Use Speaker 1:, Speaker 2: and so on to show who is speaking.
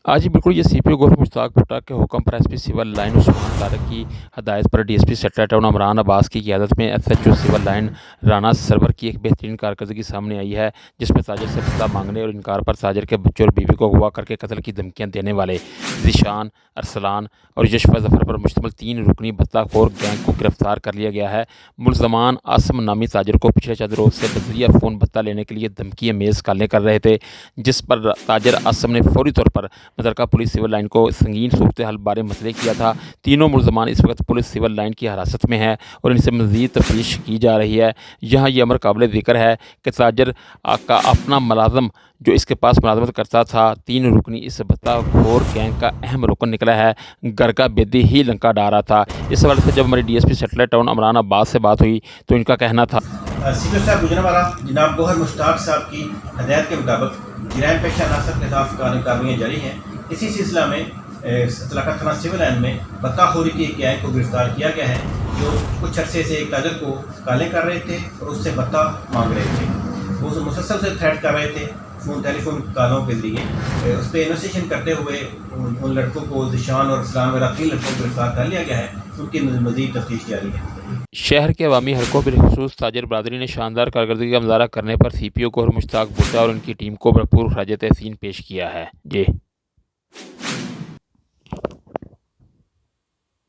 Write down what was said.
Speaker 1: जी बिल्कुल, ये सीपीओ गौहर मुश्ताक भुट्टा के हुक्म पर SP civil line Usman Tariq की हदायत पर DSP sector town Imran Abbas की क़ियादत में SHO civil line Rana Sarwar की एक बेहतरीन कारकर्दगी सामने आई है, जिसमें ताजिर से बदला मांगने और इनकार पर ताजिर के बच्चों और बीवी को अगवा करके कत्ल की धमकियां देने वाले ज़ीशान, अरसलान और यशफा जफर पर मुश्तमिल 3 रुकनी बदलाखोर गैंग को गिरफ्तार कर लिया गया है। मुलजमान आसम नामी ताजिर को पिछले चंद रोज से बजरिया फ़ोन भत्ता लेने के लिए धमकी मेज़ कालें कर रहे थे, जिस पर ताजिर आसम ने फौरी तौर पर मुतलका पुलिस सिविल लाइन को संगीन सूरत हाल बारे मसले किया था। तीनों मुलजमान इस वक्त पुलिस सिविल लाइन की हिरासत में है और इनसे मज़ीद तफ्तीश की जा रही है। यहाँ ये अमर काबिल ज़िक्र है कि ताजर का अपना मुलाजम जो इसके पास मुलाजमत करता था 3 रुकनी इस भत्ताखोर गैंग का अहम रुकन निकला है, घर का बेदी ही लंका डाला था। इस हवाले से जब हमारी DSP satellite town Imran Abbas से बात हुई तो इनका कहना था,
Speaker 2: सीपीओ साहब गुजरावाला जनाब गौहर मुश्ताक साहब की हदायत के मुताबिक जराइम पेशा अनासर के खिलाफ कार्रवाइयाँ जारी हैं। इसी सिलसिला में सतलाका थाना सिविल लाइन में बत्ताखोरी की एक गैंग को गिरफ्तार किया गया है, जो कुछ अरसे से एक ताजर को कालें कर रहे थे और उससे बत्ता मांग रहे थे। वो मुसलसल से थ्रेट कर रहे थे टेलीफोन कॉलों के लिए। उस पर इन्वेस्टिगेशन करते हुए उन लड़कों को ज़ीशान और इस्लाम वगैरह 3 लड़कों को गिरफ्तार कर लिया गया है। उनकी मज़ीद तफ्तीश जारी है।
Speaker 1: शहर के अवामी हलकों बिलखुसूस ताजिर बरदरी ने शानदार कारकर्दगी का मुजाहरा करने पर सीपीओ गौहर मुश्ताक भुट्टा और उनकी टीम को भरपूर खराज तहसीन पेश किया है। जी।